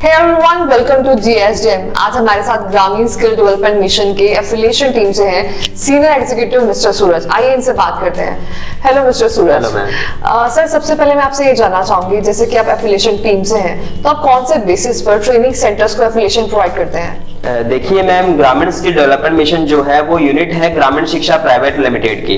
Hey everyone, welcome to GSDM। आज हमारे साथ ग्रामीण स्किल डेवलपमेंट मिशन के एफिलिएशन टीम से हैं सीनियर एग्जीक्यूटिव मिस्टर सूरज। आइए इनसे बात करते हैं। हेलो मिस्टर सूरज। सर, सबसे पहले मैं आपसे ये जानना चाहूंगी, जैसे कि आप एफिलिएशन टीम से हैं, तो आप कौन से बेसिस पर ट्रेनिंग सेंटर्स को एफिलिएशन प्रोवाइड करते हैं? देखिए मैम, ग्रामीण स्किल डेवलपमेंट मिशन जो है वो यूनिट है ग्रामीण शिक्षा प्राइवेट लिमिटेड की,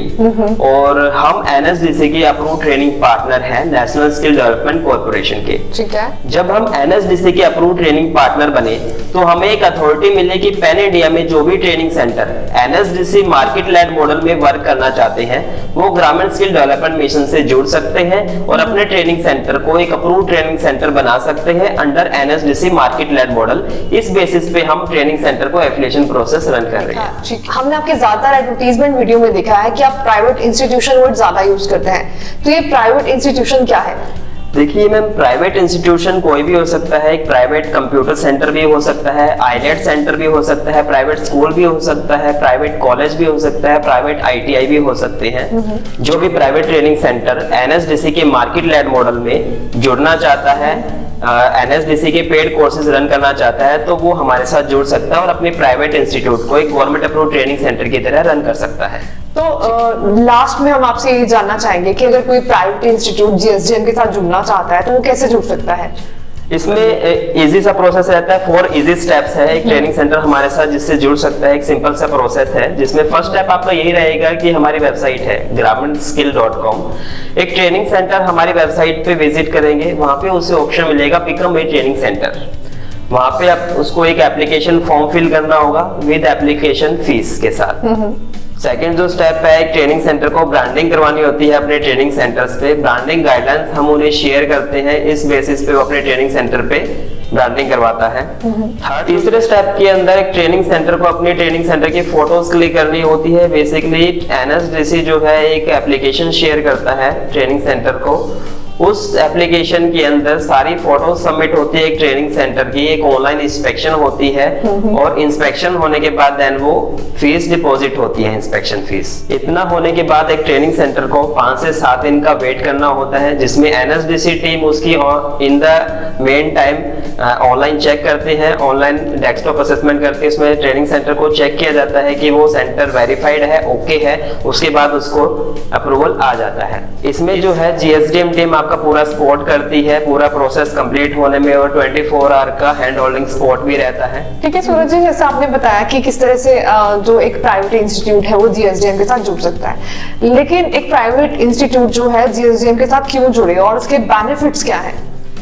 और हम एनएसडीसी के अप्रूव ट्रेनिंग पार्टनर हैं नेशनल स्किल डेवलपमेंट कॉर्पोरेशन के। ठीक है। जब हम एनएसडीसी के अप्रूव ट्रेनिंग पार्टनर बने तो हमें एक अथॉरिटी मिली कि पैन इंडिया में जो भी training centre NSDC market led model में वर्क करना चाहते हैं वो ग्रामीण स्किल डेवलपमेंट मिशन से जुड़ सकते हैं और अपने ट्रेनिंग सेंटर को एक अप्रूव ट्रेनिंग सेंटर बना सकते हैं under NSDC market led model. इस बेसिस पे हम ट्रेनिंग सेंटर को एफिलिएशन प्रोसेस रन कर रहे हैं। ठीक। हमने आपके ज्यादातर एडवर्टाइजमेंट वीडियो में देखा है कि आप प्राइवेट इंस्टीट्यूशन वर्ड ज्यादा यूज करते हैं, तो ये प्राइवेट इंस्टीट्यूशन क्या है? देखिए मैम, प्राइवेट इंस्टीट्यूशन कोई भी हो सकता है। एक प्राइवेट कंप्यूटर सेंटर भी हो सकता है, आईनेट सेंटर भी हो सकता है, प्राइवेट स्कूल भी हो सकता है, प्राइवेट कॉलेज भी हो सकता है, प्राइवेट आईटीआई भी हो सकते हैं। जो भी प्राइवेट ट्रेनिंग सेंटर एनएसडीसी के मार्केट लेड मॉडल में जुड़ना चाहता है, एनएसडीसी के पेड कोर्सेज रन करना चाहता है, तो वो हमारे साथ जुड़ सकता है और अपने प्राइवेट इंस्टीट्यूट को एक गवर्नमेंट अप्रूव ट्रेनिंग सेंटर की तरह रन कर सकता है। तो लास्ट में हम आपसे ये जानना चाहेंगे कि अगर कोई प्राइवेट इंस्टीट्यूट जीएसडीएम के साथ जुड़ना चाहता है तो वो कैसे जुड़ सकता है? इसमें इजी सा प्रोसेस रहता है, 4 इजी स्टेप्स है। एक ट्रेनिंग सेंटर हमारे साथ जिससे जुड़ सकता है, एक सिंपल सा प्रोसेस है जिसमें फर्स्ट स्टेप आपका यही रहेगा कि हमारी वेबसाइट है gramenskill.com। एक ट्रेनिंग सेंटर हमारी वेबसाइट पे विजिट करेंगे, वहां पे उसे ऑप्शन मिलेगा बिकम ए ट्रेनिंग सेंटर। वहां पे आप उसको एक एप्लीकेशन फॉर्म फिल करना होगा विद एप्लीकेशन फीस के साथ। सेकेंड जो स्टेप है, एक ट्रेनिंग सेंटर को ब्रांडिंग करवानी होती है अपने ट्रेनिंग सेंटर्स पे। ब्रांडिंग गाइडलाइंस हम उन्हें शेयर करते हैं, इस बेसिस पे वो अपने ट्रेनिंग सेंटर पे ब्रांडिंग करवाता है। तीसरे स्टेप के अंदर एक ट्रेनिंग सेंटर को अपने ट्रेनिंग सेंटर की फोटोज क्लिक करनी होती है। बेसिकली एनएसडीसी जो है एक एप्लीकेशन शेयर करता है ट्रेनिंग सेंटर को, उस एप्लीकेशन के अंदर सारी फोटोज सबमिट होती है एक ट्रेनिंग सेंटर की, एक ऑनलाइन इंस्पेक्शन होती है और इंस्पेक्शन होने के बाद देन वो फीस डिपॉजिट होती है, इंस्पेक्शन फीस। इतना होने के बाद एक ट्रेनिंग सेंटर को 5 से 7 दिन का वेट करना होता है, जिसमें एनएसडीसी टीम उसकी in the mean time online check करते हैं, ऑनलाइन डेस्कटॉप असेसमेंट करके उसमें ट्रेनिंग सेंटर को चेक किया जाता है कि वो सेंटर वेरीफाइड है, ओके है, उसके बाद उसको अप्रूवल आ जाता है। इसमें जो है जीएसडीएम टीम आपका पूरा सपोर्ट करती है पूरा प्रोसेस कंप्लीट होने में, और 24 आवर का हैंड होल्डिंग सपोर्ट भी रहता है। ठीक है सूरज जी, जैसे आपने बताया कि किस तरह से जो एक प्राइवेट इंस्टीट्यूट है वो जीएसडीएम के साथ जुड़ सकता है, लेकिन एक प्राइवेट इंस्टीट्यूट जो है जीएसडीएम के साथ क्यों जुड़े और उसके बेनिफिट्स क्या है?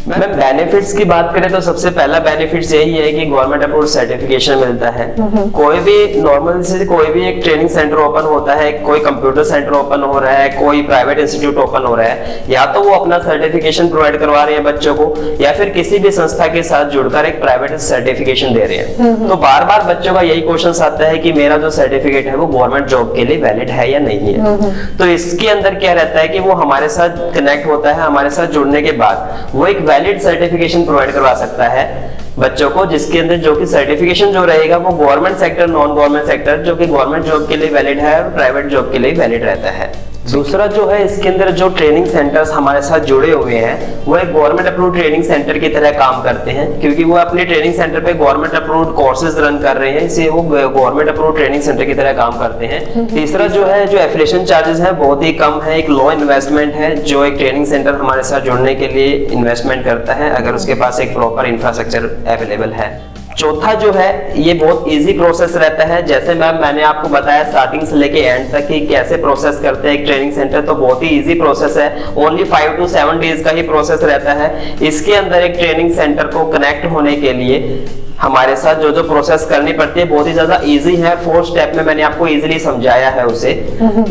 मैम, बेनिफिट्स की बात करें तो सबसे पहला बेनिफिट्स यही है कि गवर्नमेंट अप्रूव सर्टिफिकेशन मिलता है। कोई भी नॉर्मल से कोई भी एक ट्रेनिंग सेंटर ओपन होता है, कोई कंप्यूटर सेंटर ओपन हो रहा है, कोई प्राइवेट इंस्टीट्यूट ओपन हो रहा है, या तो वो अपना सर्टिफिकेशन प्रोवाइड करवा रहे हैं बच्चों को, या फिर किसी भी संस्था के साथ जुड़कर एक प्राइवेट सर्टिफिकेशन दे रहे हैं। तो बार बार बच्चों का यही क्वेश्चन आता है कि मेरा जो सर्टिफिकेट है वो गवर्नमेंट जॉब के लिए वैलिड है या नहीं है। तो इसके अंदर क्या रहता है कि वो हमारे साथ कनेक्ट होता है, हमारे साथ जुड़ने के बाद वो एक वैलिड सर्टिफिकेशन प्रोवाइड करवा सकता है बच्चों को, जिसके अंदर जो कि सर्टिफिकेशन जो रहेगा वो government sector, non government sector, जो कि गवर्नमेंट जॉब के लिए वैलिड है और प्राइवेट जॉब के लिए वैलिड रहता है। दूसरा जो है, इसके अंदर जो ट्रेनिंग सेंटर्स हमारे साथ जुड़े हुए हैं वो एक गवर्नमेंट अप्रूव्ड ट्रेनिंग सेंटर की तरह काम करते हैं, क्योंकि वो अपने ट्रेनिंग सेंटर पे गवर्नमेंट अप्रूव्ड कोर्सेज रन कर रहे हैं, इसलिए वो गवर्नमेंट अप्रूव्ड ट्रेनिंग सेंटर की तरह काम करते हैं। तीसरा जो है, जो एफिलिएशन चार्जेस है बहुत ही कम है, एक लो इन्वेस्टमेंट है जो एक ट्रेनिंग सेंटर हमारे साथ जुड़ने के लिए इन्वेस्टमेंट करता है अगर उसके पास एक प्रॉपर इंफ्रास्ट्रक्चर अवेलेबल है। चौथा जो है, ये बहुत इजी प्रोसेस रहता है। जैसे मैंने आपको बताया स्टार्टिंग से लेके एंड तक कि कैसे प्रोसेस करते हैं एक ट्रेनिंग सेंटर, तो बहुत ही इजी प्रोसेस है। ओनली 5 to 7 डेज का ही प्रोसेस रहता है। इसके अंदर एक ट्रेनिंग सेंटर को कनेक्ट होने के लिए हमारे साथ जो प्रोसेस करनी पड़ती है बहुत ही ज्यादा इजी है। 4 स्टेप में मैंने आपको इजीली समझाया है उसे।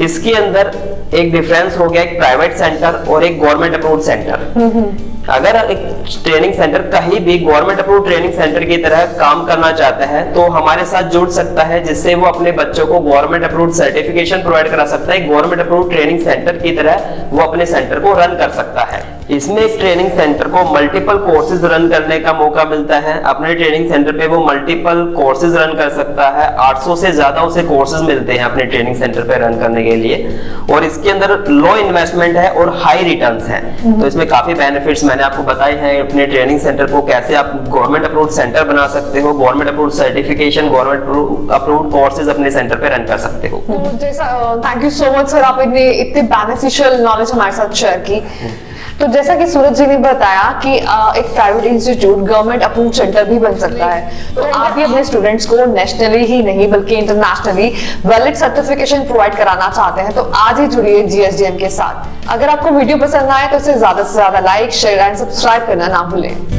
इसके अंदर एक डिफरेंस हो गया एक प्राइवेट सेंटर और एक गवर्नमेंट अप्रूव्ड सेंटर। अगर एक ट्रेनिंग सेंटर कहीं भी गवर्नमेंट अप्रूव्ड ट्रेनिंग सेंटर की तरह काम करना चाहता है तो हमारे साथ जुड़ सकता है, जिससे वो अपने बच्चों को गवर्नमेंट अप्रूव्ड सर्टिफिकेशन प्रोवाइड करा सकता है। गवर्नमेंट अप्रूव्ड ट्रेनिंग सेंटर की तरह वो अपने सेंटर को रन कर सकता है। इसमें एक ट्रेनिंग सेंटर को मल्टीपल कोर्सेज रन करने का मौका मिलता है। अपने ट्रेनिंग सेंटर पे वो मल्टीपल कोर्सेज रन कर सकता है। 800 से ज्यादा उसे कोर्सेज मिलते हैं अपने ट्रेनिंग सेंटर पे रन करने के लिए, और इसके अंदर लो इन्वेस्टमेंट है और हाई रिटर्न्स है। तो इसमें काफी बेनिफिट्स मैंने आपको बताए हैं। अपने ट्रेनिंग सेंटर को कैसे आप गवर्नमेंट अप्रूव्ड सेंटर बना सकते हो, government approved certification, government approved courses अपने सेंटर पे रन कर सकते हो। तो जैसा thank you so much sir, आपने इतने बेनिफिशियल नॉलेज हमारे साथ शेयर की। तो जैसा कि सूरज जी ने बताया कि एक private institute government approved centre भी बन सकता है, तो आप भी अपने स्टूडेंट्स को नेशनली ही नहीं बल्कि इंटरनेशनली वैलिड सर्टिफिकेशन प्रोवाइड कराना चाहते हैं, तो आज ही जुड़िए GSDM के साथ। अगर आपको वीडियो पसंद आए तो इसे ज्यादा से ज्यादा लाइक, शेयर एंड सब्सक्राइब करना ना भूलें।